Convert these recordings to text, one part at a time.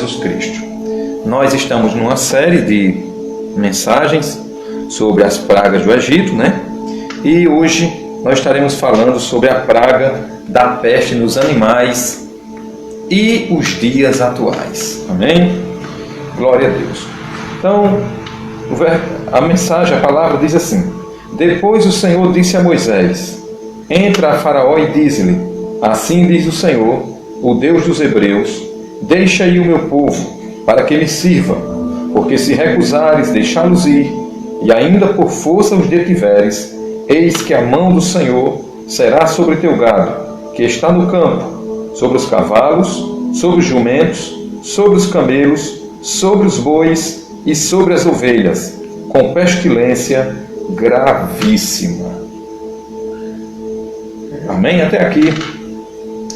Jesus Cristo. Nós estamos numa série de mensagens sobre as pragas do Egito, né? E hoje nós estaremos falando sobre a praga da peste nos animais e os dias atuais. Amém? Glória a Deus. Então, a mensagem, a palavra diz assim: depois o Senhor disse a Moisés: entra a Faraó e diz-lhe: assim diz o Senhor, o Deus dos Hebreus, deixa aí o meu povo, para que me sirva, porque se recusares deixá-los ir, e ainda por força os detiveres, eis que a mão do Senhor será sobre teu gado, que está no campo, sobre os cavalos, sobre os jumentos, sobre os camelos, sobre os bois e sobre as ovelhas, com pestilência gravíssima. Amém? Até aqui,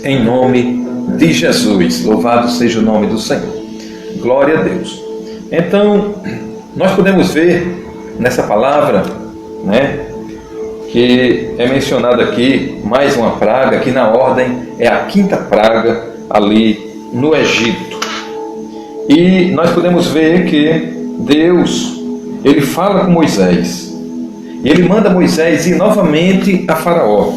em nome de Jesus. Louvado seja o nome do Senhor. Glória a Deus. Então, nós podemos ver nessa palavra, né, que é mencionada aqui mais uma praga, que na ordem é a quinta praga ali no Egito. E nós podemos ver que Deus, ele fala com Moisés, e ele manda Moisés ir novamente a Faraó.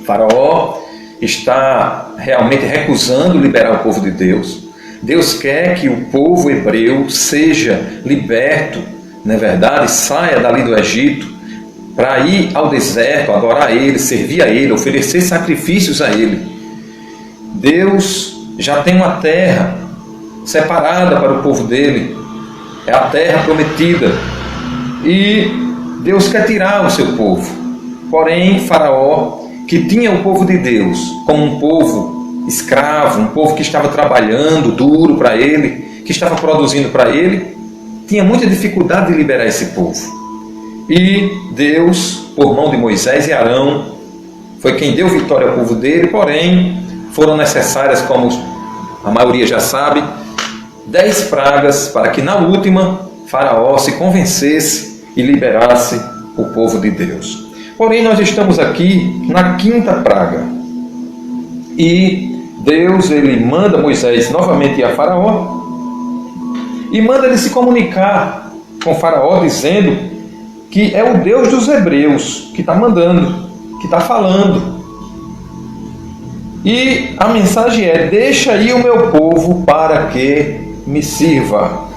Faraó está realmente recusando liberar o povo de Deus. Deus quer que o povo hebreu seja liberto, não é verdade? Saia dali do Egito para ir ao deserto, adorar a Ele, servir a Ele, oferecer sacrifícios a Ele. Deus já tem uma terra separada para o povo dele, é a terra prometida, e Deus quer tirar o seu povo. Porém, Faraó, que tinha o povo de Deus como um povo escravo, um povo que estava trabalhando duro para ele, que estava produzindo para ele, tinha muita dificuldade de liberar esse povo. E Deus, por mão de Moisés e Arão, foi quem deu vitória ao povo dele. Porém, foram necessárias, como a maioria já sabe, 10 pragas para que na última Faraó se convencesse e liberasse o povo de Deus. Porém, nós estamos aqui na quinta praga. E Deus, ele manda Moisés novamente ir a Faraó e manda ele se comunicar com Faraó, dizendo que é o Deus dos Hebreus que está mandando, que está falando. E a mensagem é: deixa aí o meu povo para que me sirva.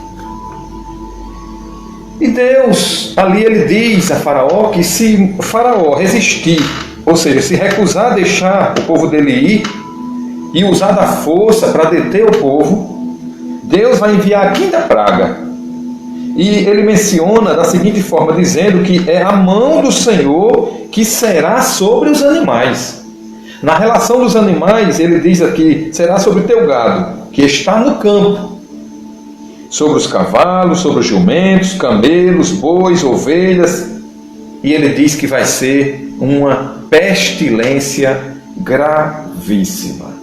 E Deus, ali ele diz a Faraó que se Faraó resistir, ou seja, se recusar a deixar o povo dele ir e usar da força para deter o povo, Deus vai enviar a quinta praga. E ele menciona da seguinte forma, dizendo que é a mão do Senhor que será sobre os animais. Na relação dos animais, ele diz aqui: será sobre teu gado, que está no campo, sobre os cavalos, sobre os jumentos, camelos, bois, ovelhas. E ele diz que vai ser uma pestilência gravíssima.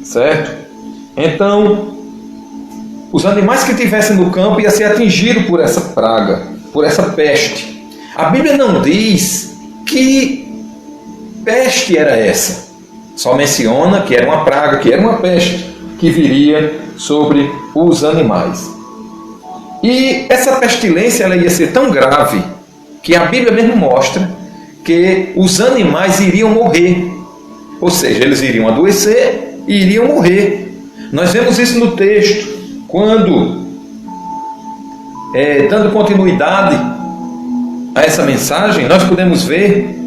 Certo? Então, os animais que estivessem no campo iam ser atingidos por essa praga, por essa peste. A Bíblia não diz que peste era essa. Só menciona que era uma praga, que era uma peste que viria sobre os animais. E essa pestilência ela ia ser tão grave que a Bíblia mesmo mostra que os animais iriam morrer. Ou seja, eles iriam adoecer e iriam morrer. Nós vemos isso no texto, quando, dando continuidade a essa mensagem, nós podemos ver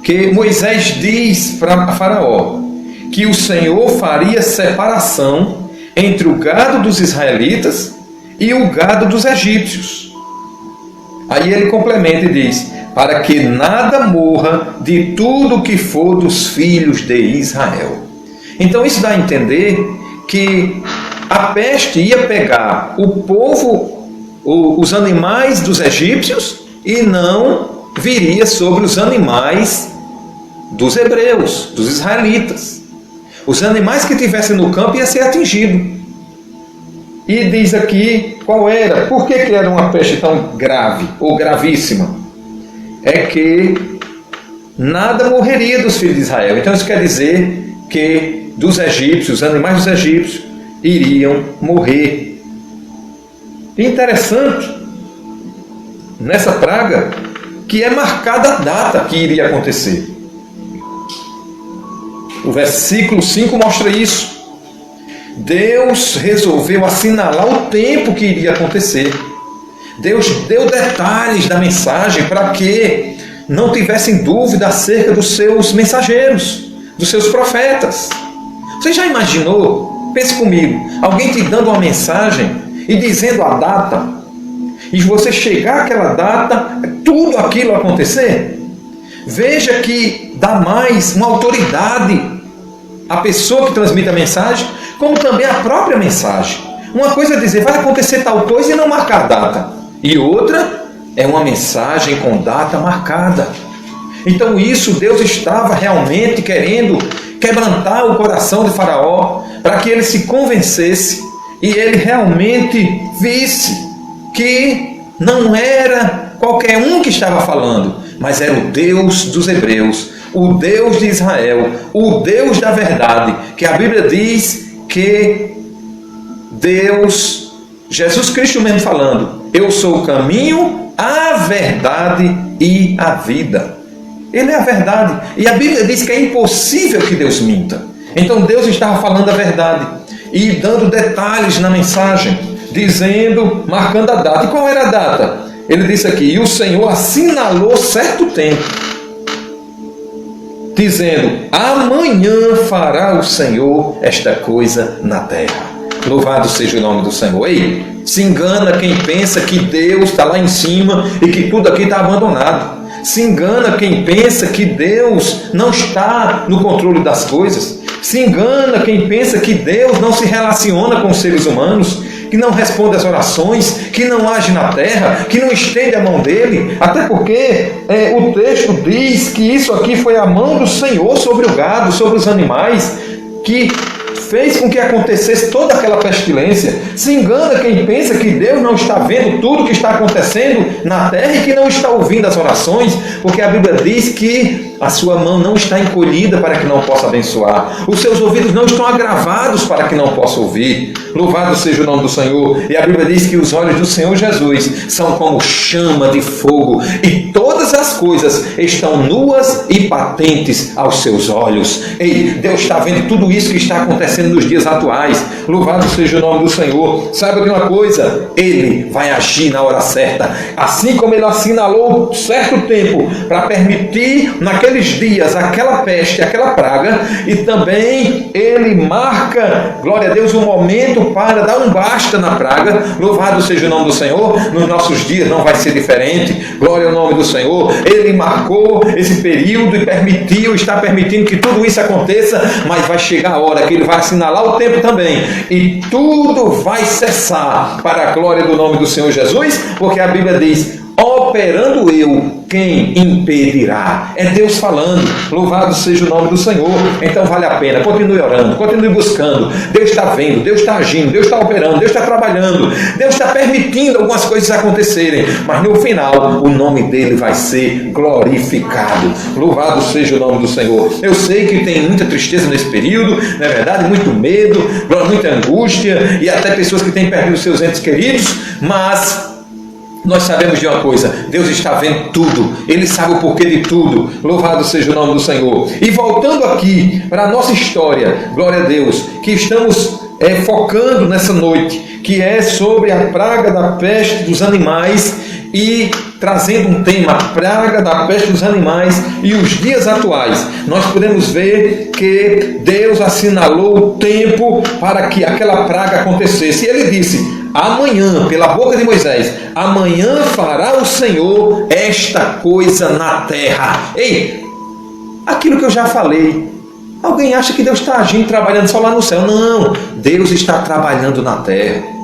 que Moisés diz para Faraó que o Senhor faria separação entre o gado dos israelitas e o gado dos egípcios. Aí ele complementa e diz: para que nada morra de tudo que for dos filhos de Israel. Então isso dá a entender que a peste ia pegar o povo, os animais dos egípcios, e não viria sobre os animais dos hebreus, dos israelitas. Os animais que estivessem no campo iam ser atingidos. E diz aqui qual era, por que era uma peste tão grave ou gravíssima? É que nada morreria dos filhos de Israel. Então isso quer dizer que dos egípcios, os animais dos egípcios, iriam morrer. Interessante, nessa praga, que é marcada a data que iria acontecer. O versículo 5 mostra isso. Deus resolveu assinalar o tempo que iria acontecer. Deus deu detalhes da mensagem para que não tivessem dúvida acerca dos seus mensageiros, dos seus profetas. Você já imaginou? Pense comigo, alguém te dando uma mensagem e dizendo a data, e você chegar àquela data, tudo aquilo acontecer? Veja que dá mais uma autoridade à pessoa que transmite a mensagem, como também a própria mensagem. Uma coisa é dizer, vai acontecer tal coisa e não marcar a data. E outra é uma mensagem com data marcada. Então isso Deus estava realmente querendo quebrantar o coração de Faraó, para que ele se convencesse e ele realmente visse que não era qualquer um que estava falando, mas era o Deus dos hebreus, o Deus de Israel, o Deus da verdade, que a Bíblia diz que Deus, Jesus Cristo mesmo falando, eu sou o caminho, a verdade e a vida. Ele é a verdade. E a Bíblia diz que é impossível que Deus minta. Então Deus estava falando a verdade e dando detalhes na mensagem, dizendo, marcando a data. E qual era a data? Ele disse aqui, e o Senhor assinalou certo tempo, dizendo, amanhã fará o Senhor esta coisa na terra. Louvado seja o nome do Senhor. Ei, se engana quem pensa que Deus está lá em cima e que tudo aqui está abandonado. Se engana quem pensa que Deus não está no controle das coisas. Se engana quem pensa que Deus não se relaciona com os seres humanos, que não responde às orações, que não age na terra, que não estende a mão dele. Até porque o texto diz que isso aqui foi a mão do Senhor sobre o gado, sobre os animais, que fez com que acontecesse toda aquela pestilência. Se engana quem pensa que Deus não está vendo tudo o que está acontecendo na terra e que não está ouvindo as orações, porque a Bíblia diz que a sua mão não está encolhida para que não possa abençoar, os seus ouvidos não estão agravados para que não possa ouvir. Louvado seja o nome do Senhor. E a Bíblia diz que os olhos do Senhor Jesus são como chama de fogo, e todas as coisas estão nuas e patentes aos seus olhos. Ei, Deus está vendo tudo isso que está acontecendo nos dias atuais. Louvado seja o nome do Senhor. Saiba de uma coisa, Ele vai agir na hora certa, assim como Ele assinalou certo tempo para permitir naqueles dias aquela peste, aquela praga, e também Ele marca, glória a Deus, um momento para dar um basta na praga. Louvado seja o nome do Senhor. Nos nossos dias não vai ser diferente. Glória ao nome do Senhor. Ele marcou esse período e está permitindo que tudo isso aconteça, mas vai chegar a hora que Ele vai assinalar o tempo também, e tudo vai cessar para a glória do nome do Senhor Jesus, porque a Bíblia diz, operando eu, quem impedirá? É Deus falando. Louvado seja o nome do Senhor. Então vale a pena, continue orando, continue buscando. Deus está vendo, Deus está agindo, Deus está operando, Deus está trabalhando, Deus está permitindo algumas coisas acontecerem, mas no final o nome dele vai ser glorificado. Louvado seja o nome do Senhor. Eu sei que tem muita tristeza nesse período, não é verdade? Muito medo, muita angústia, e até pessoas que têm perdido seus entes queridos, mas nós sabemos de uma coisa, Deus está vendo tudo, Ele sabe o porquê de tudo. Louvado seja o nome do Senhor. E voltando aqui para a nossa história, glória a Deus, que estamos focando nessa noite, que é sobre a praga da peste dos animais, e trazendo um tema, praga da peste dos animais e os dias atuais. Nós podemos ver que Deus assinalou o tempo para que aquela praga acontecesse. E Ele disse, amanhã, pela boca de Moisés, amanhã fará o Senhor esta coisa na terra. Ei, aquilo que eu já falei, alguém acha que Deus está agindo, trabalhando só lá no céu? Não, Deus está trabalhando na terra.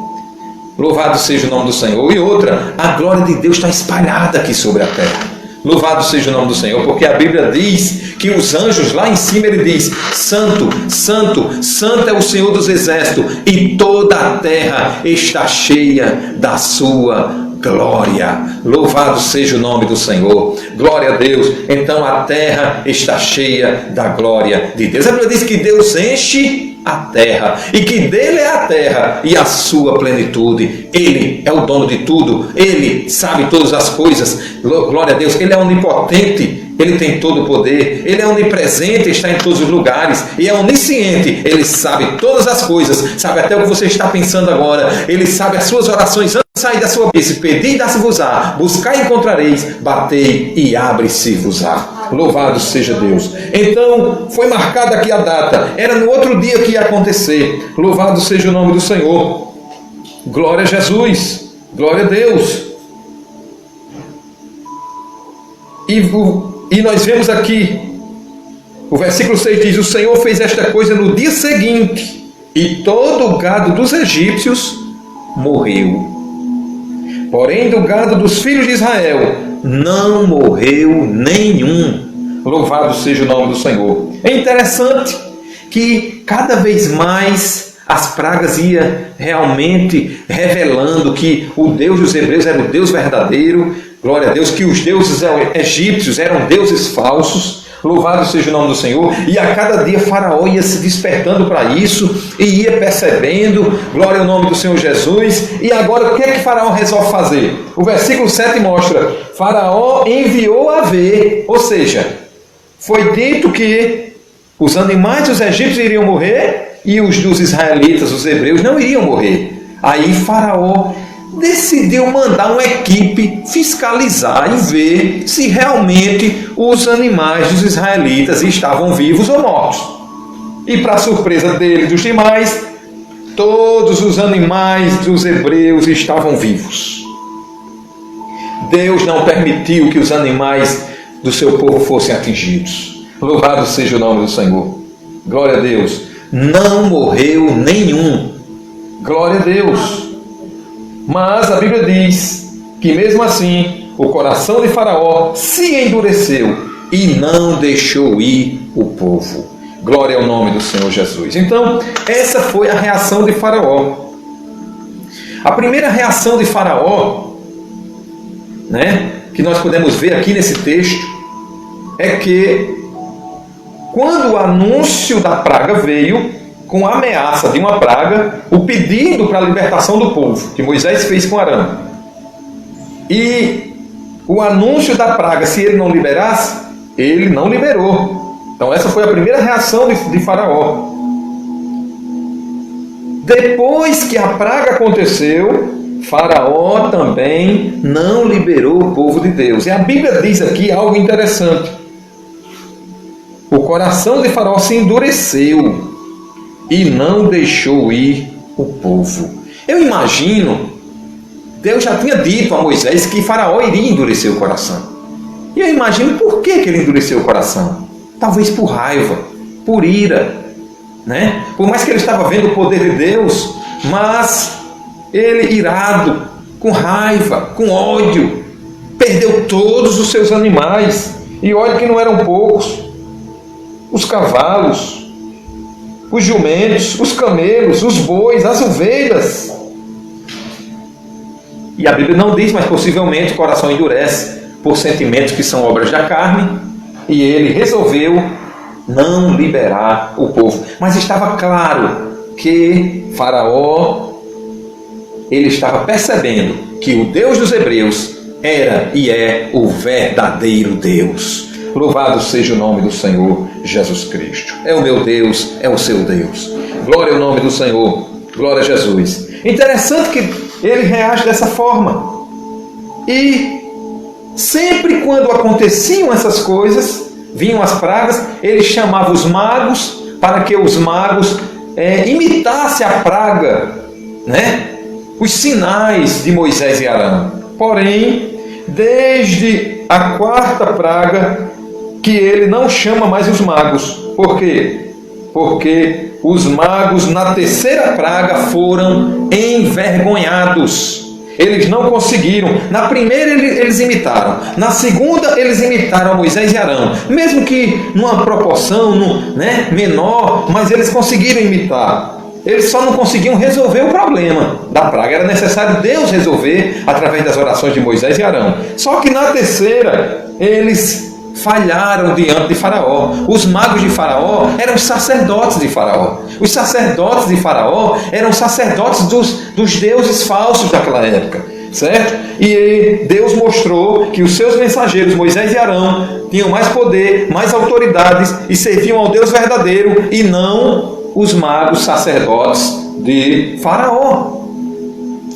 Louvado seja o nome do Senhor. E outra, a glória de Deus está espalhada aqui sobre a terra. Louvado seja o nome do Senhor, porque a Bíblia diz que os anjos lá em cima, ele diz, santo, santo, santo é o Senhor dos exércitos, e toda a terra está cheia da sua glória. Louvado seja o nome do Senhor. Glória a Deus. Então a terra está cheia da glória de Deus. A Bíblia diz que Deus enche a terra, e que dele é a terra e a sua plenitude. Ele é o dono de tudo, ele sabe todas as coisas. Glória a Deus, ele é onipotente, ele tem todo o poder, ele é onipresente, está em todos os lugares, e é onisciente, ele sabe todas as coisas, sabe até o que você está pensando agora, ele sabe as suas orações antes de sair da sua boca. Pedi e dá-se-vos-á, buscai e encontrareis, batei e abre-se-vos-á. Louvado seja Deus. Então, foi marcada aqui a data, era no outro dia que ia acontecer. Louvado seja o nome do Senhor. Glória a Jesus, glória a Deus. E nós vemos aqui, o versículo 6 diz: o Senhor fez esta coisa no dia seguinte, e todo o gado dos egípcios morreu. Porém, do gado dos filhos de Israel não morreu nenhum. Louvado seja o nome do Senhor. É interessante que cada vez mais as pragas iam realmente revelando que o Deus dos hebreus era o Deus verdadeiro. Glória a Deus, que os deuses egípcios eram deuses falsos. Louvado seja o nome do Senhor. E a cada dia Faraó ia se despertando para isso e ia percebendo. Glória ao nome do Senhor Jesus. E agora o que é que Faraó resolve fazer? O versículo 7 mostra: Faraó enviou a ver, ou seja, foi dito que os animais dos egípcios iriam morrer e os dos israelitas, os hebreus, não iriam morrer. Aí Faraó decidiu mandar uma equipe fiscalizar e ver se realmente os animais dos israelitas estavam vivos ou mortos. E para surpresa dele e dos demais, todos os animais dos hebreus estavam vivos. Deus não permitiu que os animais do seu povo fossem atingidos. Louvado seja o nome do Senhor. Glória a Deus. Não morreu nenhum. Glória a Deus. Mas a Bíblia diz que mesmo assim o coração de Faraó se endureceu e não deixou ir o povo. Glória ao nome do Senhor Jesus. Então, essa foi a reação de Faraó. A primeira reação de Faraó, que nós podemos ver aqui nesse texto, é que quando o anúncio da praga veio, com a ameaça de uma praga, o pedido para a libertação do povo, que Moisés fez com Arão, e o anúncio da praga, se ele não liberasse, ele não liberou. Então essa foi a primeira reação de Faraó. Depois que a praga aconteceu, Faraó também não liberou o povo de Deus. E a Bíblia diz aqui algo interessante: o coração de Faraó se endureceu e não deixou ir o povo. Eu imagino, Deus já tinha dito a Moisés que Faraó iria endurecer o coração. E eu imagino por que ele endureceu o coração. Talvez por raiva, por ira, Por mais que ele estava vendo o poder de Deus, mas ele, irado, com raiva, com ódio, perdeu todos os seus animais. E olha que não eram poucos: os cavalos, os jumentos, os camelos, os bois, as ovelhas. E a Bíblia não diz, mas possivelmente o coração endurece por sentimentos que são obras da carne, e ele resolveu não liberar o povo. Mas estava claro que Faraó, ele estava percebendo que o Deus dos hebreus era e é o verdadeiro Deus. Louvado seja o nome do Senhor Jesus Cristo. É o meu Deus, é o seu Deus. Glória ao nome do Senhor. Glória a Jesus. Interessante que ele reage dessa forma. E sempre quando aconteciam essas coisas, vinham as pragas, ele chamava os magos para que os magos imitassem a praga, os sinais de Moisés e Arão. Porém, desde a quarta praga, que ele não chama mais os magos. Por quê? Porque os magos na terceira praga foram envergonhados. Eles não conseguiram. Na primeira eles imitaram. Na segunda eles imitaram Moisés e Arão. Mesmo que numa proporção menor, mas eles conseguiram imitar. Eles só não conseguiam resolver o problema da praga. Era necessário Deus resolver através das orações de Moisés e Arão. Só que na terceira eles falharam diante de Faraó. Os magos de Faraó eram sacerdotes de Faraó. Os sacerdotes de Faraó eram sacerdotes dos deuses falsos daquela época, certo? E Deus mostrou que os seus mensageiros, Moisés e Arão, tinham mais poder, mais autoridades e serviam ao Deus verdadeiro e não os magos sacerdotes de Faraó.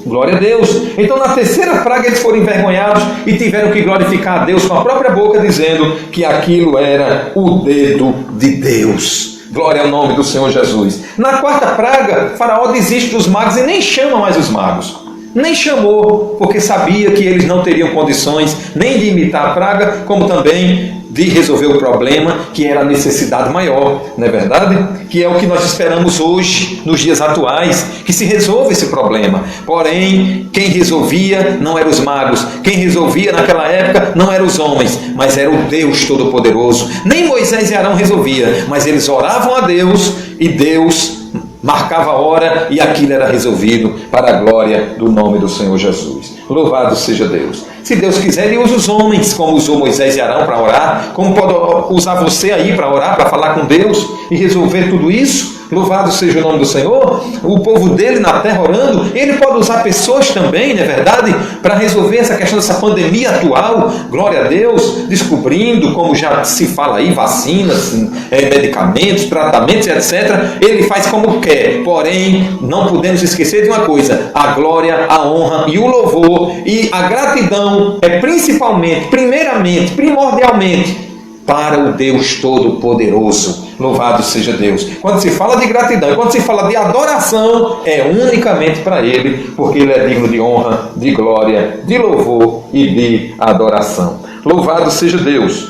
Glória a Deus. Então na terceira praga eles foram envergonhados e tiveram que glorificar a Deus com a própria boca, dizendo que aquilo era o dedo de Deus. Glória ao nome do Senhor Jesus. Na quarta praga, Faraó desiste dos magos e nem chama mais os magos. Nem chamou, porque sabia que eles não teriam condições nem de imitar a praga, como também de resolver o problema, que era a necessidade maior, não é verdade? Que é o que nós esperamos hoje, nos dias atuais, que se resolva esse problema. Porém, quem resolvia não eram os magos, quem resolvia naquela época não eram os homens, mas era o Deus Todo-Poderoso. Nem Moisés e Arão resolvia, mas eles oravam a Deus e Deus marcava a hora e aquilo era resolvido para a glória do nome do Senhor Jesus. Louvado seja Deus. Se Deus quiser, Ele usa os homens, como usou Moisés e Arão para orar, como pode usar você aí para orar, para falar com Deus e resolver tudo isso. Louvado seja o nome do Senhor. O povo dele na terra orando, Ele pode usar pessoas também, não é verdade? Para resolver essa questão dessa pandemia atual. Glória a Deus, descobrindo, como já se fala aí, vacinas, medicamentos, tratamentos, etc. Ele faz como quer. Porém, não podemos esquecer de uma coisa: a glória, a honra e o louvor e a gratidão é principalmente, primeiramente, primordialmente para o Deus Todo-Poderoso. Louvado seja Deus. Quando se fala de gratidão, quando se fala de adoração, é unicamente para Ele, porque Ele é digno de honra, de glória, de louvor e de adoração. Louvado seja Deus.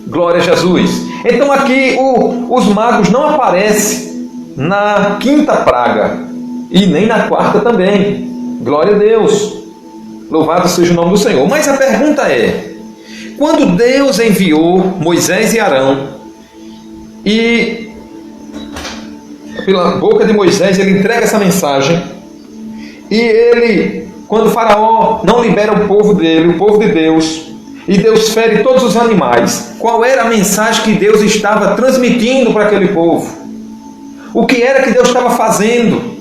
Glória a Jesus. Então aqui os magos não aparecem na quinta praga e nem na quarta também. Glória a Deus. Louvado seja o nome do Senhor. Mas a pergunta é: quando Deus enviou Moisés e Arão, e pela boca de Moisés ele entrega essa mensagem, e ele, quando Faraó não libera o povo dele, o povo de Deus, e Deus fere todos os animais, qual era a mensagem que Deus estava transmitindo para aquele povo? O que era que Deus estava fazendo?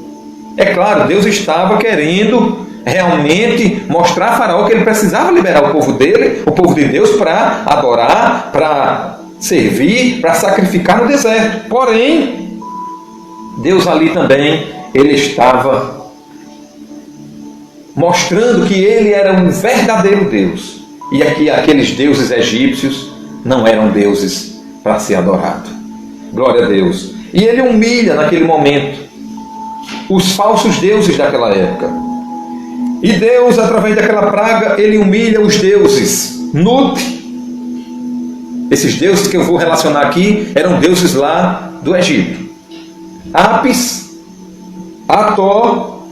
É claro, Deus estava querendo realmente mostrar a Faraó que ele precisava liberar o povo dele, o povo de Deus, para adorar, para servir, para sacrificar no deserto. Porém, Deus ali também, Ele estava mostrando que Ele era um verdadeiro Deus. E aqui aqueles deuses egípcios não eram deuses para ser adorado. Glória a Deus. E Ele humilha naquele momento os falsos deuses daquela época. E Deus, através daquela praga, Ele humilha os deuses Nut. Esses deuses que eu vou relacionar aqui eram deuses lá do Egito. Apis, Ató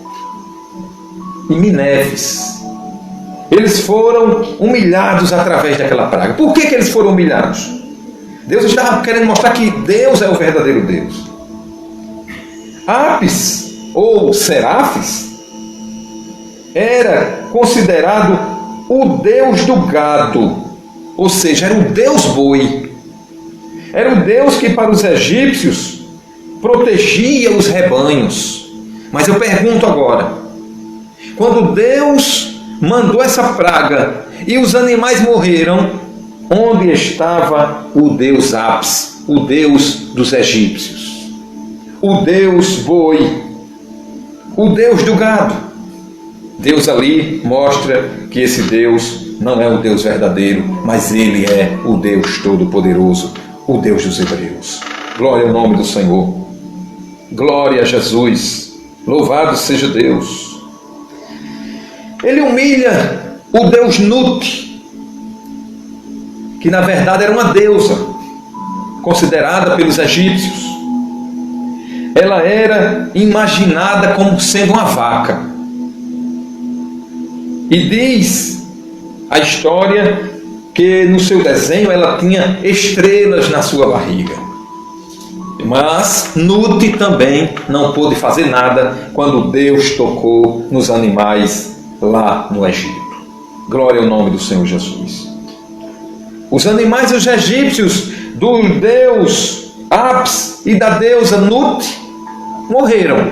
e Mineves. Eles foram humilhados através daquela praga. Por que eles foram humilhados? Deus estava querendo mostrar que Deus é o verdadeiro Deus. Apis, ou Serafes, era considerado o deus do gado. Ou seja, era o Deus boi. Era o Deus que para os egípcios protegia os rebanhos. Mas eu pergunto agora, quando Deus mandou essa praga e os animais morreram, onde estava o Deus Apis, o Deus dos egípcios? O Deus boi, o Deus do gado. Deus ali mostra que esse Deus não é o Deus verdadeiro, mas Ele é o Deus Todo-Poderoso, o Deus dos Hebreus. Glória ao nome do Senhor. Glória a Jesus. Louvado seja Deus. Ele humilha o Deus Nut, que na verdade era uma deusa, considerada pelos egípcios. Ela era imaginada como sendo uma vaca. E diz a história que no seu desenho ela tinha estrelas na sua barriga. Mas Nut também não pôde fazer nada quando Deus tocou nos animais lá no Egito. Glória ao nome do Senhor Jesus. Os animais dos egípcios, do deus Apis e da deusa Nut, morreram.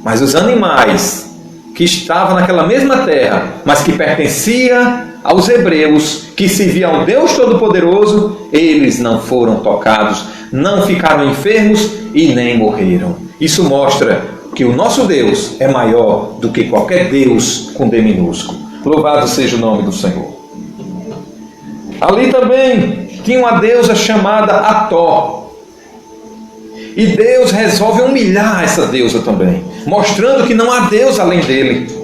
Mas os animais que estavam naquela mesma terra, mas que pertencia aos hebreus, que serviam ao Deus Todo-Poderoso, eles não foram tocados, não ficaram enfermos e nem morreram. Isso mostra que o nosso Deus é maior do que qualquer Deus com D minúsculo. Louvado seja o nome do Senhor. Ali também tinha uma deusa chamada Ató. E Deus resolve humilhar essa deusa também, mostrando que não há Deus além dele.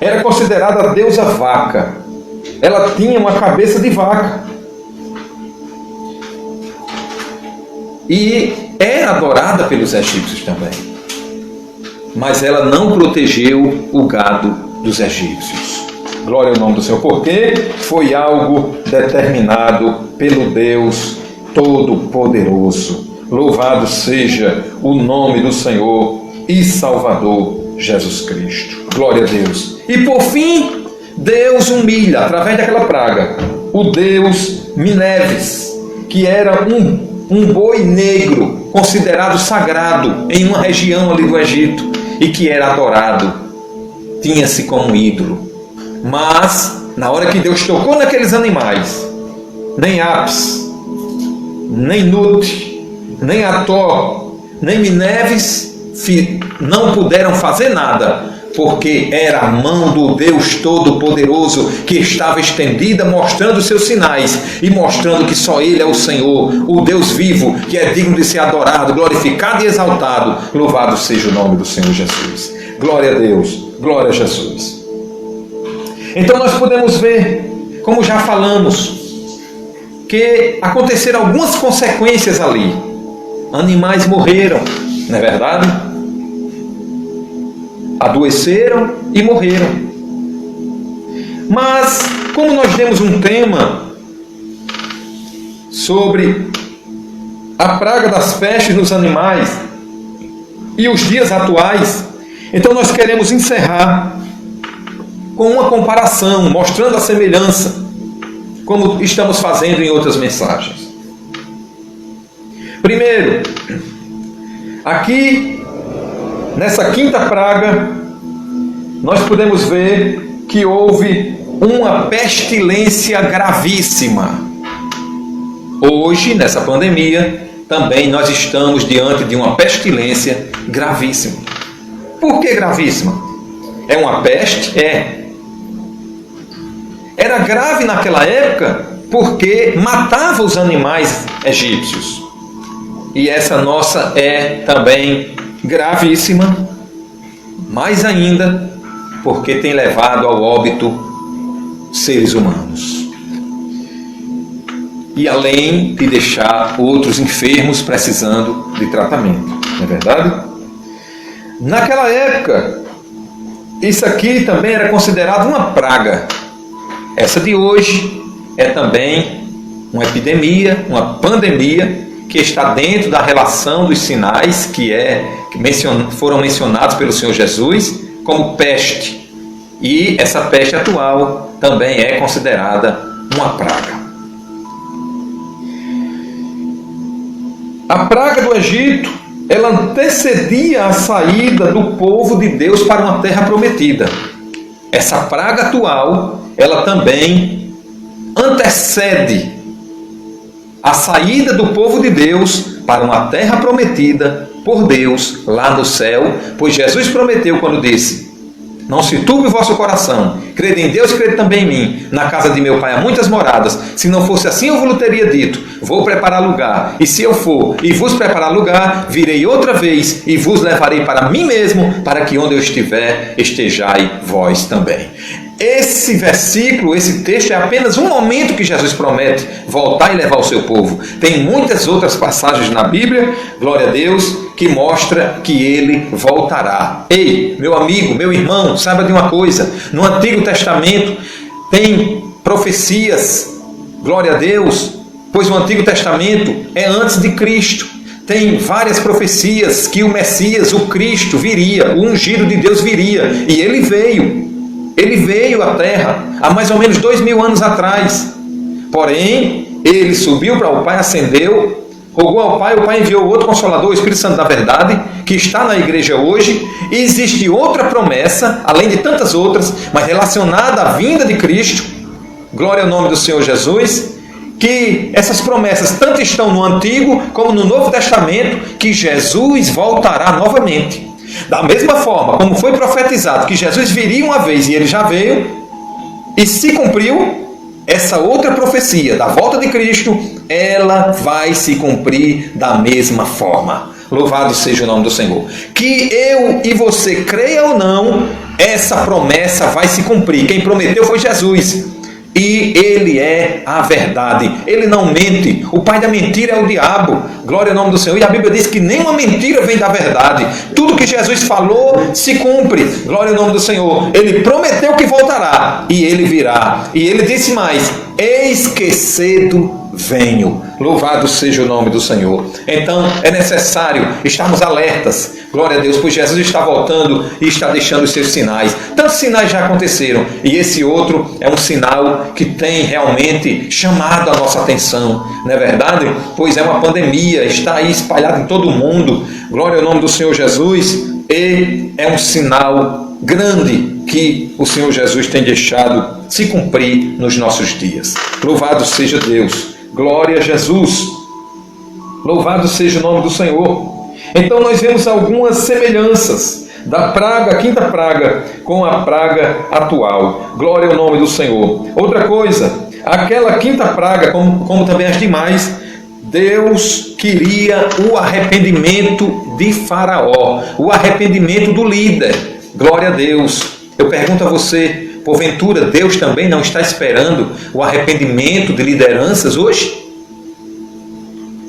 Era considerada a deusa vaca. Ela tinha uma cabeça de vaca. E era adorada pelos egípcios também. Mas ela não protegeu o gado dos egípcios. Glória ao nome do Senhor, porque foi algo determinado pelo Deus Todo-Poderoso. Louvado seja o nome do Senhor e Salvador Jesus Cristo. Glória a Deus. E por fim, Deus humilha, através daquela praga, o deus Mineves, que era um boi negro, considerado sagrado em uma região ali do Egito, e que era adorado, tinha-se como ídolo. Mas, na hora que Deus tocou naqueles animais, nem Apis, nem Nut, nem Ató, nem Mineves não puderam fazer nada, porque era a mão do Deus Todo-Poderoso que estava estendida, mostrando seus sinais e mostrando que só Ele é o Senhor, o Deus vivo, que é digno de ser adorado, glorificado e exaltado. Louvado seja o nome do Senhor Jesus. Glória a Deus, glória a Jesus. Então nós podemos ver, como já falamos, que aconteceram algumas consequências ali. Animais morreram, não é verdade? Adoeceram e morreram. Mas, como nós demos um tema sobre a praga das pestes nos animais e os dias atuais, então nós queremos encerrar com uma comparação, mostrando a semelhança, como estamos fazendo em outras mensagens. Primeiro, aqui, nessa quinta praga, nós podemos ver que houve uma pestilência gravíssima. Hoje, nessa pandemia, também nós estamos diante de uma pestilência gravíssima. Por que gravíssima? É uma peste? É. Era grave naquela época porque matava os animais egípcios. E essa nossa é também gravíssima, mais ainda porque tem levado ao óbito seres humanos. E além de deixar outros enfermos precisando de tratamento, não é verdade? Naquela época, isso aqui também era considerado uma praga. Essa de hoje é também uma epidemia, uma pandemia, que está dentro da relação dos sinais que foram mencionados pelo Senhor Jesus como peste. E essa peste atual também é considerada uma praga. A praga do Egito, ela antecedia a saída do povo de Deus para uma terra prometida. Essa praga atual, ela também antecede a saída do povo de Deus para uma terra prometida por Deus lá no céu, pois Jesus prometeu quando disse: não se turbe o vosso coração, crede em Deus, crede também em mim. Na casa de meu pai há muitas moradas. Se não fosse assim, eu vos teria dito: vou preparar lugar. E se eu for e vos preparar lugar, virei outra vez e vos levarei para mim mesmo, para que onde eu estiver, estejai vós também. Esse versículo, esse texto é apenas um momento que Jesus promete voltar e levar o seu povo. Tem muitas outras passagens na Bíblia, glória a Deus, que mostra que ele voltará. Ei, meu amigo, meu irmão, saiba de uma coisa: no Antigo Testamento tem profecias, glória a Deus, pois o Antigo Testamento é antes de Cristo. Tem várias profecias que o Messias, o Cristo, viria, o ungido de Deus viria, e ele veio. Ele veio à Terra há mais ou menos 2000 anos atrás. Porém, ele subiu para o Pai, ascendeu, rogou ao Pai, o Pai enviou outro Consolador, o Espírito Santo da verdade, que está na igreja hoje. E existe outra promessa, além de tantas outras, mas relacionada à vinda de Cristo. Glória ao nome do Senhor Jesus. Que essas promessas tanto estão no Antigo como no Novo Testamento, que Jesus voltará novamente. Da mesma forma como foi profetizado que Jesus viria uma vez e ele já veio, e se cumpriu, essa outra profecia da volta de Cristo, ela vai se cumprir da mesma forma. Louvado seja o nome do Senhor. Que eu e você creia ou não, essa promessa vai se cumprir. Quem prometeu foi Jesus. E ele é a verdade, ele não mente. O pai da mentira é o diabo. Glória ao nome do Senhor. E a Bíblia diz que nenhuma mentira vem da verdade. Tudo que Jesus falou se cumpre. Glória ao nome do Senhor. Ele prometeu que voltará e ele virá. E ele disse mais: eis que cedo venho. Louvado seja o nome do Senhor. Então é necessário estarmos alertas. Glória a Deus, pois Jesus está voltando e está deixando os seus sinais. Tantos sinais já aconteceram, e esse outro é um sinal que tem realmente chamado a nossa atenção, não é verdade? Pois é uma pandemia, está aí espalhada em todo o mundo. Glória ao nome do Senhor Jesus. E é um sinal grande que o Senhor Jesus tem deixado se cumprir nos nossos dias. Louvado seja Deus. Glória a Jesus. Louvado seja o nome do Senhor. Então nós vemos algumas semelhanças da praga, a quinta praga, com a praga atual. Glória ao nome do Senhor. Outra coisa, aquela quinta praga, como também as demais, Deus queria o arrependimento de Faraó, o arrependimento do líder. Glória a Deus. Eu pergunto a você, porventura Deus também não está esperando o arrependimento de lideranças hoje?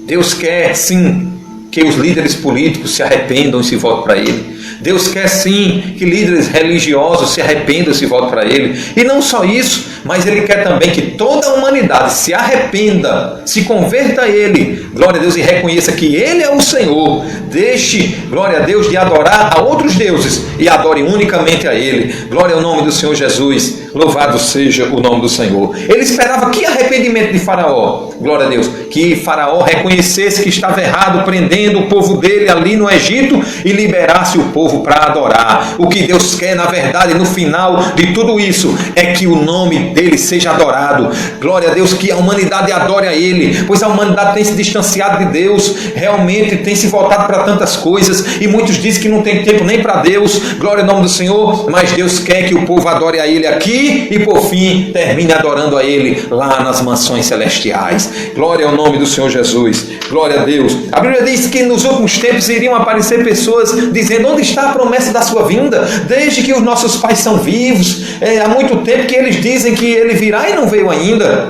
Deus quer sim que os líderes políticos se arrependam e se voltem para Ele. Deus quer sim que líderes religiosos se arrependam e se voltem para Ele. E não só isso, mas Ele quer também que toda a humanidade se arrependa, se converta a Ele, glória a Deus, e reconheça que Ele é o Senhor. Deixe, glória a Deus, de adorar a outros deuses e adore unicamente a Ele. Glória ao nome do Senhor Jesus. Louvado seja o nome do Senhor. Ele esperava que arrependimento de Faraó? Glória a Deus. Que Faraó reconhecesse que estava errado, prendendo o povo dele ali no Egito, e liberasse o povo para adorar. O que Deus quer, na verdade, no final de tudo isso, é que o nome dele seja adorado. Glória a Deus, que a humanidade adore a Ele, pois a humanidade tem se distanciado de Deus, realmente tem se voltado para tantas coisas, e muitos dizem que não tem tempo nem para Deus. Glória ao nome do Senhor. Mas Deus quer que o povo adore a Ele aqui e por fim termine adorando a Ele lá nas mansões celestiais. Glória ao nome do Senhor Jesus. Glória a Deus. A Bíblia diz que nos últimos tempos iriam aparecer pessoas dizendo: onde está a promessa da sua vinda? Desde que os nossos pais são vivos, há muito tempo que eles dizem que Ele virá e não veio ainda.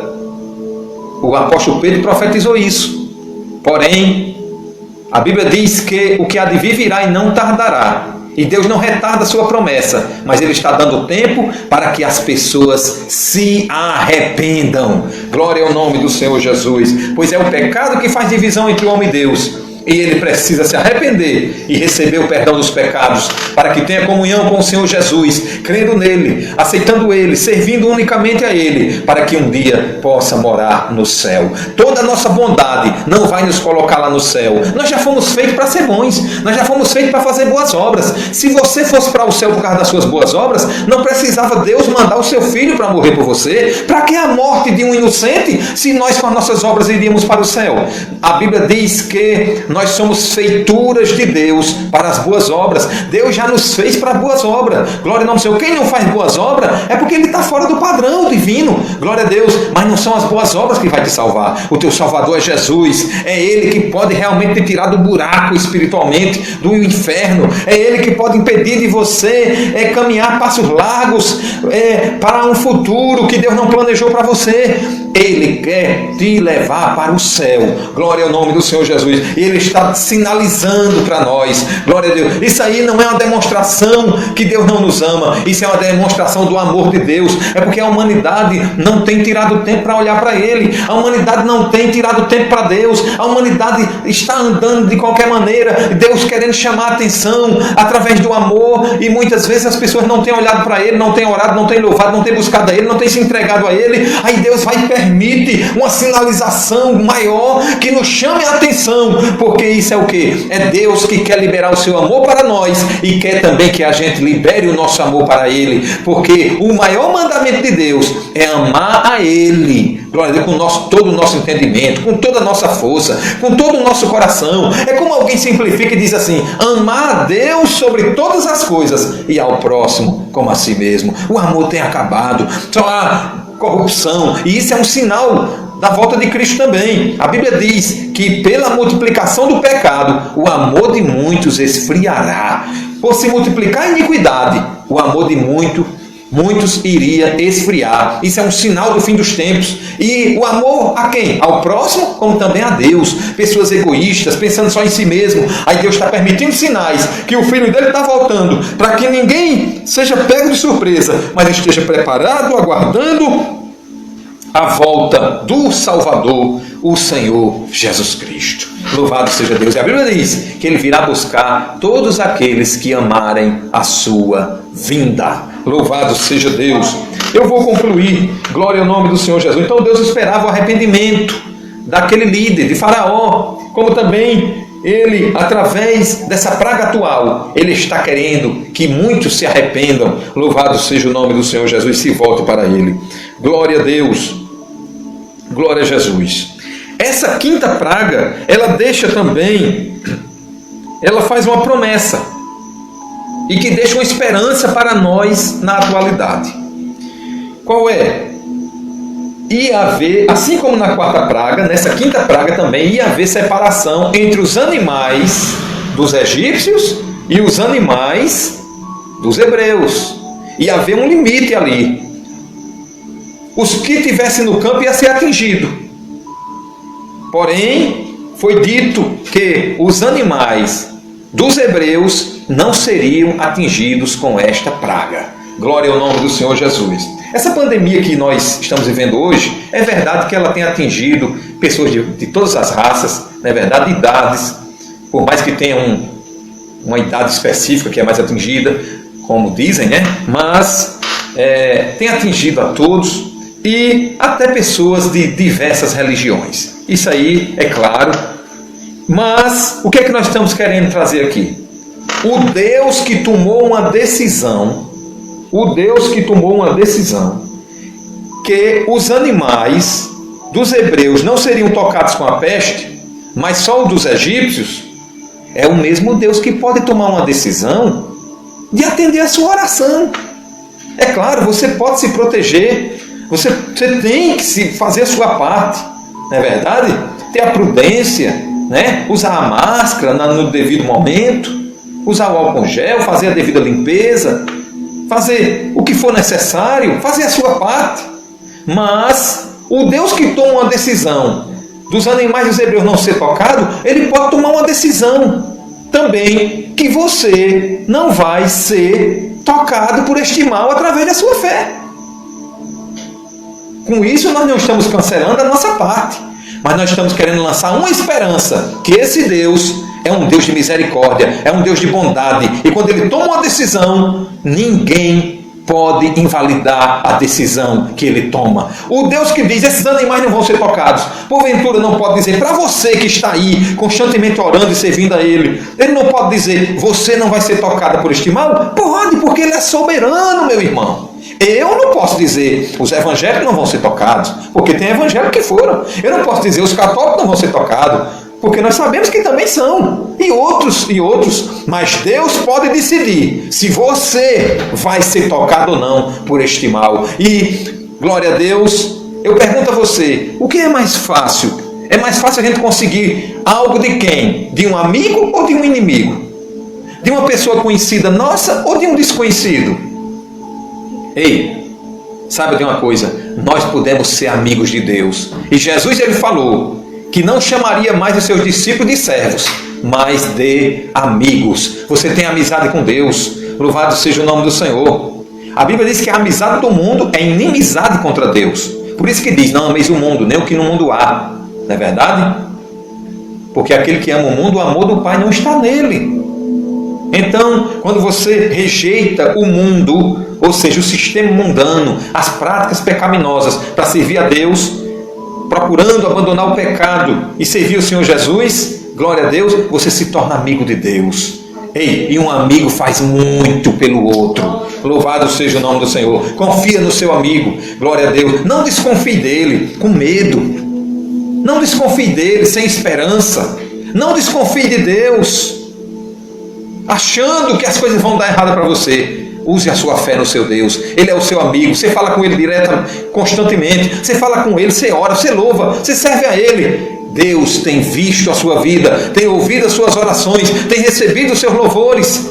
O apóstolo Pedro profetizou isso. Porém, a Bíblia diz que o que há de vir virá e não tardará. E Deus não retarda a sua promessa, mas Ele está dando tempo para que as pessoas se arrependam. Glória ao nome do Senhor Jesus. Pois é o pecado que faz divisão entre o homem e Deus. E ele precisa se arrepender e receber o perdão dos pecados, para que tenha comunhão com o Senhor Jesus, crendo nele, aceitando ele, servindo unicamente a ele, para que um dia possa morar no céu. Toda a nossa bondade não vai nos colocar lá no céu. Nós já fomos feitos para ser bons, nós já fomos feitos para fazer boas obras. Se você fosse para o céu por causa das suas boas obras, não precisava Deus mandar o seu filho para morrer por você. Para que a morte de um inocente, se nós com as nossas obras iríamos para o céu? A Bíblia diz que nós somos feituras de Deus para as boas obras. Deus já nos fez para boas obras. Glória ao nome do Senhor. Quem não faz boas obras é porque ele está fora do padrão divino. Glória a Deus. Mas não são as boas obras que vai te salvar. O teu Salvador é Jesus. É Ele que pode realmente te tirar do buraco espiritualmente, do inferno. É Ele que pode impedir de você caminhar passos largos para um futuro que Deus não planejou para você. Ele quer te levar para o céu. Glória ao nome do Senhor Jesus. Ele está sinalizando para nós. Glória a Deus. Isso aí não é uma demonstração que Deus não nos ama. Isso é uma demonstração do amor de Deus. É porque a humanidade não tem tirado tempo para olhar para Ele. A humanidade não tem tirado tempo para Deus. A humanidade está andando de qualquer maneira. Deus querendo chamar a atenção através do amor. E muitas vezes as pessoas não têm olhado para Ele, não têm orado, não têm louvado, não têm buscado a Ele, não têm se entregado a Ele. Aí Deus vai e permite uma sinalização maior que nos chame a atenção. Porque isso é o quê? É Deus que quer liberar o seu amor para nós e quer também que a gente libere o nosso amor para Ele. Porque o maior mandamento de Deus é amar a Ele. Glória a Deus, com todo o nosso entendimento, com toda a nossa força, com todo o nosso coração. É como alguém simplifica e diz assim: amar a Deus sobre todas as coisas e ao próximo como a si mesmo. O amor tem acabado, só há corrupção, e isso é um sinal da volta de Cristo também. A Bíblia diz que pela multiplicação do pecado, o amor de muitos esfriará. Por se multiplicar a iniquidade, o amor de muitos iria esfriar. Isso é um sinal do fim dos tempos. E o amor a quem? Ao próximo, como também a Deus. Pessoas egoístas, pensando só em si mesmo. Aí Deus está permitindo sinais que o Filho dele está voltando, para que ninguém seja pego de surpresa, mas esteja preparado, aguardando a volta do Salvador, o Senhor Jesus Cristo. Louvado seja Deus. E a Bíblia diz que Ele virá buscar todos aqueles que amarem a sua vinda. Louvado seja Deus. Eu vou concluir. Glória ao nome do Senhor Jesus. Então Deus esperava o arrependimento daquele líder, de Faraó, como também Ele, através dessa praga atual, Ele está querendo que muitos se arrependam. Louvado seja o nome do Senhor Jesus e se volte para Ele. Glória a Deus. Glória a Jesus. Essa quinta praga, ela deixa também, ela faz uma promessa e que deixa uma esperança para nós na atualidade. Qual é? Ia haver, assim como na quarta praga, nessa quinta praga também ia haver separação entre os animais dos egípcios e os animais dos hebreus. Ia haver um limite ali. Os que estivessem no campo iam ser atingidos. Porém, foi dito que os animais dos hebreus não seriam atingidos com esta praga. Glória ao nome do Senhor Jesus. Essa pandemia que nós estamos vivendo hoje, é verdade que ela tem atingido pessoas de todas as raças, não é verdade? Idades, por mais que tenha uma idade específica que é mais atingida, como dizem, né? Mas tem atingido a todos e até pessoas de diversas religiões. Isso aí é claro. Mas o que é que nós estamos querendo trazer aqui? O Deus que tomou uma decisão, que os animais dos hebreus não seriam tocados com a peste, mas só o dos egípcios, é o mesmo Deus que pode tomar uma decisão de atender a sua oração. É claro, você pode se proteger, você tem que fazer a sua parte, não é verdade? Ter a prudência, né? Usar a máscara no devido momento, usar o álcool gel, fazer a devida limpeza, fazer o que for necessário, fazer a sua parte. Mas o Deus que toma uma decisão dos animais dos hebreus não ser tocado, Ele pode tomar uma decisão também que você não vai ser tocado por este mal através da sua fé. Com isso nós não estamos cancelando a nossa parte, mas nós estamos querendo lançar uma esperança, que esse Deus é um Deus de misericórdia, é um Deus de bondade, e quando Ele toma uma decisão, ninguém pode invalidar a decisão que Ele toma. O Deus que diz, esses animais não vão ser tocados, porventura não pode dizer para você que está aí, constantemente orando e servindo a Ele, Ele não pode dizer, você não vai ser tocada por este mal? Pode, porque Ele é soberano, meu irmão. Eu não posso dizer, os evangélicos não vão ser tocados, porque tem evangélicos que foram. Eu não posso dizer, os católicos não vão ser tocados, porque nós sabemos que também são, e outros, mas Deus pode decidir se você vai ser tocado ou não por este mal. E, glória a Deus, eu pergunto a você, o que é mais fácil? É mais fácil a gente conseguir algo de quem? De um amigo ou de um inimigo? De uma pessoa conhecida nossa ou de um desconhecido? Ei, saiba de uma coisa, nós podemos ser amigos de Deus. E Jesus, Ele falou que não chamaria mais os seus discípulos de servos, mas de amigos. Você tem amizade com Deus. Louvado seja o nome do Senhor. A Bíblia diz que a amizade do mundo é inimizade contra Deus. Por isso que diz, não ameis o mundo, nem o que no mundo há. Não é verdade? Porque aquele que ama o mundo, o amor do Pai não está nele. Então, quando você rejeita o mundo, ou seja, o sistema mundano, as práticas pecaminosas, para servir a Deus, procurando abandonar o pecado e servir o Senhor Jesus, glória a Deus, você se torna amigo de Deus. Ei, e um amigo faz muito pelo outro. Louvado seja o nome do Senhor. Confia no seu amigo, glória a Deus. Não desconfie dele com medo. Não desconfie dele sem esperança. Não desconfie de Deus achando que as coisas vão dar errado para você. Use a sua fé no seu Deus. Ele é o seu amigo. Você fala com ele constantemente. Você fala com ele, você ora, você louva, você serve a ele. Deus tem visto a sua vida, tem ouvido as suas orações, tem recebido os seus louvores.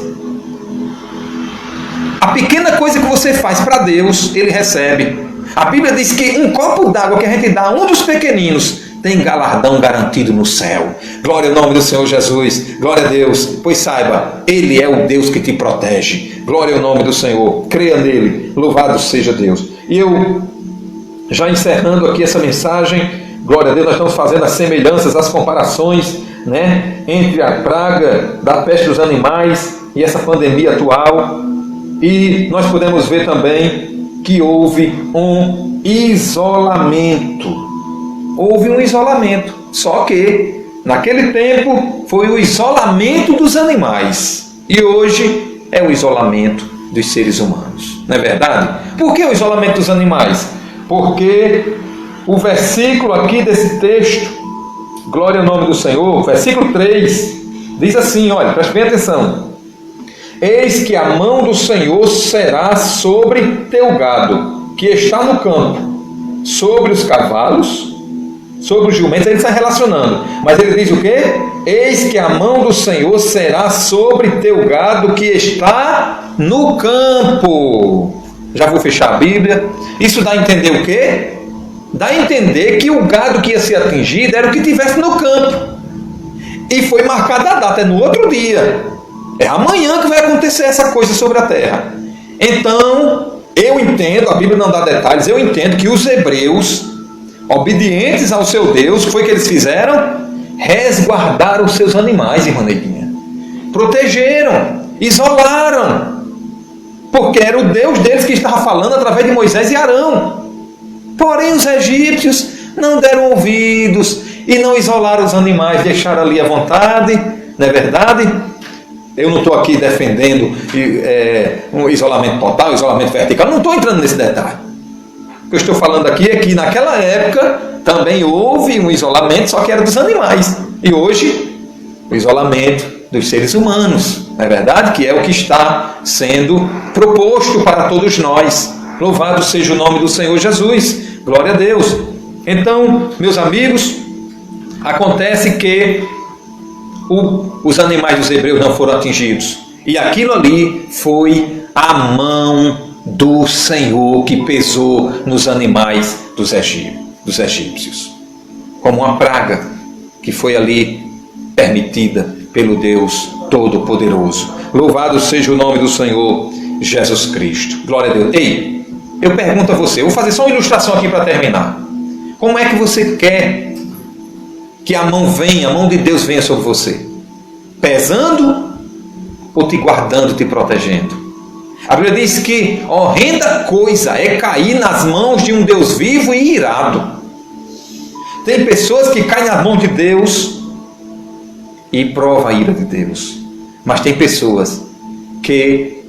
A pequena coisa que você faz para Deus, ele recebe. A Bíblia diz que um copo d'água que a gente dá a um dos pequeninos tem galardão garantido no céu. Glória ao nome do Senhor Jesus. Glória a Deus. Pois saiba, Ele é o Deus que te protege. Glória ao nome do Senhor. Creia nele. Louvado seja Deus. E eu, já encerrando aqui essa mensagem, glória a Deus, nós estamos fazendo as semelhanças, as comparações, né, entre a praga da peste dos animais e essa pandemia atual. E nós podemos ver também que houve um isolamento. Houve um isolamento, só que naquele tempo foi o isolamento dos animais e hoje é o isolamento dos seres humanos, não é verdade? Por que o isolamento dos animais? Porque o versículo aqui desse texto, glória ao nome do Senhor, versículo 3, diz assim, olha, preste bem atenção: eis que a mão do Senhor será sobre teu gado, que está no campo, sobre os cavalos, sobre os jumentos. Ele está relacionando, mas ele diz o quê? Eis que a mão do Senhor será sobre teu gado que está no campo. Já vou fechar a Bíblia. Isso dá a entender o quê? Dá a entender que o gado que ia ser atingido era o que estivesse no campo. E foi marcada a data, é no outro dia. É amanhã que vai acontecer essa coisa sobre a terra. Então, eu entendo, a Bíblia não dá detalhes, eu entendo que os hebreus, obedientes ao seu Deus, o que foi que eles fizeram? Resguardaram os seus animais, irmã Neidinha. Protegeram, isolaram, porque era o Deus deles que estava falando através de Moisés e Arão. Porém, os egípcios não deram ouvidos e não isolaram os animais, deixaram ali à vontade, não é verdade? Eu não estou aqui defendendo um isolamento total, isolamento vertical, não estou entrando nesse detalhe. O que eu estou falando aqui é que naquela época também houve um isolamento, só que era dos animais. E hoje, o isolamento dos seres humanos, não é verdade? Que é o que está sendo proposto para todos nós. Louvado seja o nome do Senhor Jesus. Glória a Deus. Então, meus amigos, acontece que os animais dos hebreus não foram atingidos. E aquilo ali foi a mão do Senhor que pesou nos animais dos egípcios, como uma praga que foi ali permitida pelo Deus Todo-Poderoso. Louvado seja o nome do Senhor Jesus Cristo. Glória a Deus. Ei, eu pergunto a você, eu vou fazer só uma ilustração aqui para terminar. Como é que você quer que a mão de Deus venha sobre você? Pesando ou te guardando, te protegendo? A Bíblia diz que horrenda coisa é cair nas mãos de um Deus vivo e irado. Tem pessoas que caem nas mãos de Deus e provam a ira de Deus. Mas tem pessoas que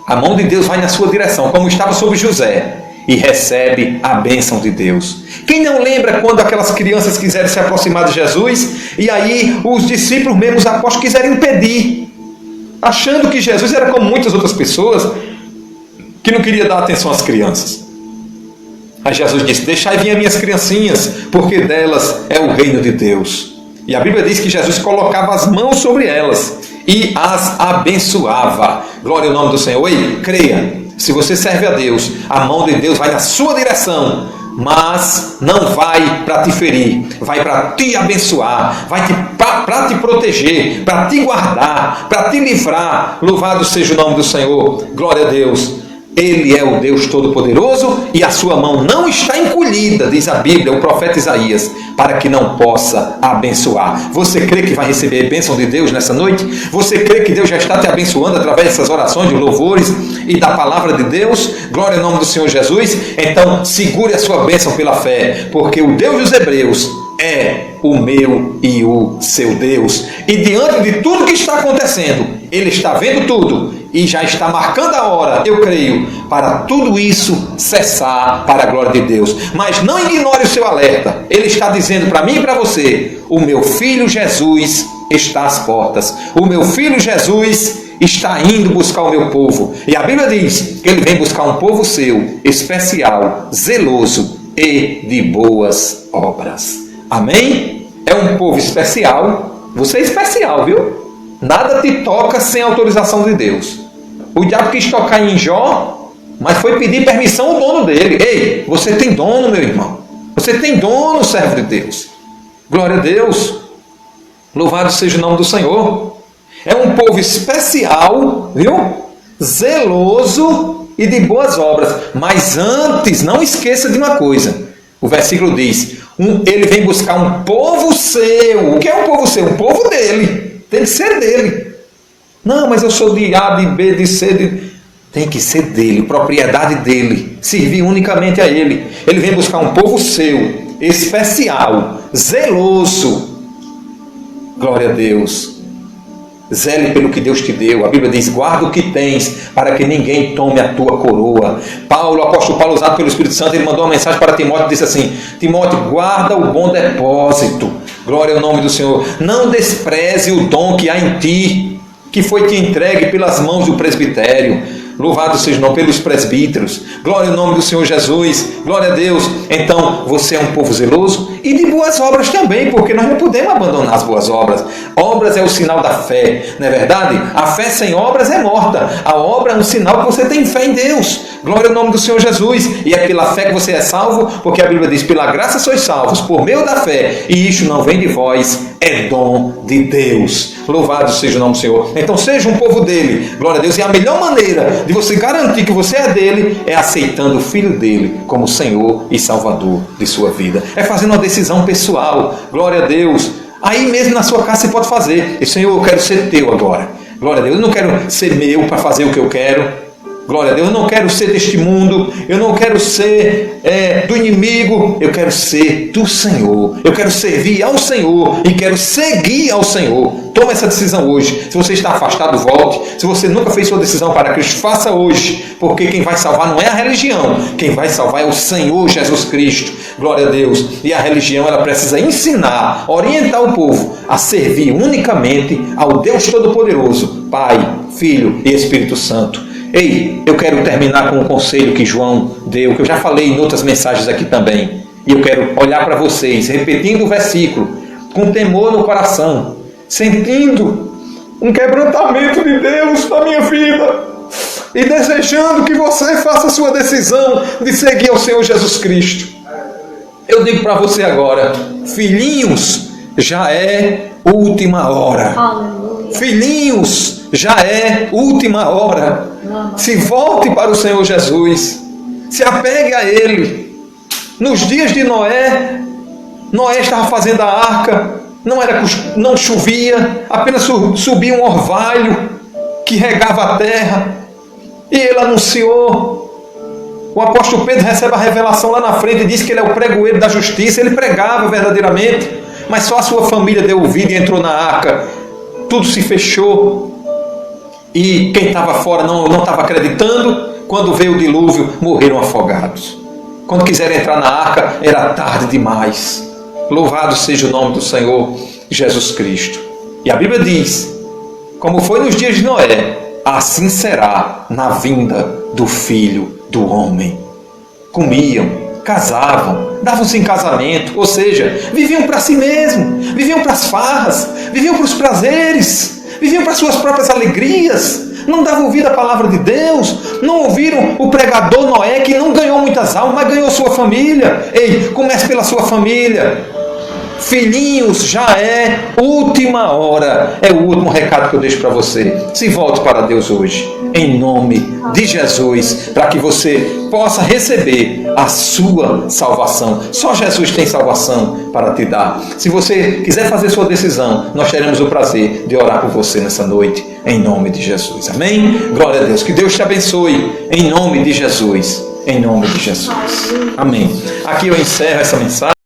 a mão de Deus vai na sua direção, como estava sobre José, e recebe a bênção de Deus. Quem não lembra quando aquelas crianças quiseram se aproximar de Jesus e aí os discípulos mesmo, os apóstolos, quiseram impedir, achando que Jesus era como muitas outras pessoas que não queria dar atenção às crianças. Aí Jesus disse: deixai vir as minhas criancinhas, porque delas é o reino de Deus. E a Bíblia diz que Jesus colocava as mãos sobre elas e as abençoava. Glória ao nome do Senhor. Ei, creia, se você serve a Deus, a mão de Deus vai na sua direção, mas não vai para te ferir, vai para te abençoar, vai para te proteger, para te guardar, para te livrar. Louvado seja o nome do Senhor. Glória a Deus. Ele é o Deus Todo-Poderoso e a sua mão não está encolhida, diz a Bíblia, o profeta Isaías, para que não possa abençoar. Você crê que vai receber a bênção de Deus nessa noite? Você crê que Deus já está te abençoando através dessas orações de louvores e da palavra de Deus? Glória ao nome do Senhor Jesus. Então segure a sua bênção pela fé, porque o Deus dos Hebreus é o meu e o seu Deus. E diante de tudo que está acontecendo, Ele está vendo tudo e já está marcando a hora, eu creio, para tudo isso cessar para a glória de Deus. Mas não ignore o seu alerta. Ele está dizendo para mim e para você: o meu filho Jesus está às portas. O meu filho Jesus está indo buscar o meu povo. E a Bíblia diz que Ele vem buscar um povo seu, especial, zeloso e de boas obras. Amém? É um povo especial. Você é especial, viu? Nada te toca sem autorização de Deus. O diabo quis tocar em Jó, mas foi pedir permissão ao dono dele. Ei, você tem dono, meu irmão. Você tem dono, servo de Deus. Glória a Deus. Louvado seja o nome do Senhor. É um povo especial, viu? Zeloso e de boas obras. Mas antes, não esqueça de uma coisa. O versículo diz: Ele vem buscar um povo seu. O que é um povo seu? Um povo dele. Tem que ser dele. Não, mas eu sou de A, de B, de C, Tem que ser dele, propriedade dele, servir unicamente a ele. Ele vem buscar um povo seu, especial, zeloso. Glória a Deus. Zele pelo que Deus te deu. A Bíblia diz: guarda o que tens, para que ninguém tome a tua coroa. Paulo, o apóstolo Paulo, usado pelo Espírito Santo, ele mandou uma mensagem para Timóteo e disse assim: Timóteo, guarda o bom depósito. Glória ao nome do Senhor. Não despreze o dom que há em ti, que foi te entregue pelas mãos do presbitério. Louvado seja o nome, pelos presbíteros. Glória ao nome do Senhor Jesus. Glória a Deus. Então, você é um povo zeloso e de boas obras também, porque nós não podemos abandonar as boas obras. Obras é o sinal da fé, não é verdade? A fé sem obras é morta. A obra é um sinal que você tem fé em Deus. Glória ao nome do Senhor Jesus. E é pela fé que você é salvo, porque a Bíblia diz: pela graça sois salvos, por meio da fé. E isto não vem de vós, é dom de Deus. Louvado seja o nome do Senhor. Então seja um povo dele. Glória a Deus. E a melhor maneira de você garantir que você é dele é aceitando o Filho dele como Senhor e Salvador de sua vida. É fazendo uma decisão pessoal. Glória a Deus. Aí mesmo na sua casa você pode fazer: e Senhor, eu quero ser teu agora. Glória a Deus. Eu não quero ser meu para fazer o que eu quero. Glória a Deus. Eu não quero ser deste mundo. Eu não quero ser do inimigo. Eu quero ser do Senhor. Eu quero servir ao Senhor e quero seguir ao Senhor. Toma essa decisão hoje. Se você está afastado, volte. Se você nunca fez sua decisão para Cristo, faça hoje. Porque quem vai salvar não é a religião. Quem vai salvar é o Senhor Jesus Cristo. Glória a Deus. E a religião, ela precisa ensinar, orientar o povo a servir unicamente ao Deus Todo-Poderoso, Pai, Filho e Espírito Santo. Ei, eu quero terminar com um conselho que João deu, que eu já falei em outras mensagens aqui também. E eu quero olhar para vocês, repetindo o versículo, com temor no coração, sentindo um quebrantamento de Deus na minha vida e desejando que você faça a sua decisão de seguir ao Senhor Jesus Cristo. Eu digo para você agora: filhinhos, já é última hora. Aleluia. Filhinhos, já é última hora. Se volte para o Senhor Jesus, se apegue a Ele. Nos dias de Noé, Noé estava fazendo a arca, não chovia, apenas subia um orvalho que regava a terra, e ele anunciou. O apóstolo Pedro recebe a revelação lá na frente e diz que ele é o pregoeiro da justiça. Ele pregava verdadeiramente, mas só a sua família deu ouvido e entrou na arca. Tudo se fechou. E quem estava fora não estava acreditando. Quando veio o dilúvio, morreram afogados. Quando quiseram entrar na arca, era tarde demais. Louvado seja o nome do Senhor Jesus Cristo. E a Bíblia diz: como foi nos dias de Noé, assim será na vinda do Filho do Homem. Comiam, casavam, davam-se em casamento, ou seja, viviam para si mesmos, viviam para as farras, viviam para os prazeres, viviam para suas próprias alegrias, não davam ouvido à palavra de Deus, não ouviram o pregador Noé, que não ganhou muitas almas, mas ganhou sua família. Ei, comece pela sua família. Filhinhos, já é última hora. É o último recado que eu deixo para você. Se volte para Deus hoje, em nome de Jesus, para que você possa receber a sua salvação. Só Jesus tem salvação para te dar. Se você quiser fazer sua decisão, nós teremos o prazer de orar por você nessa noite, em nome de Jesus. Amém? Glória a Deus. Que Deus te abençoe, em nome de Jesus. Em nome de Jesus. Amém. Aqui eu encerro essa mensagem.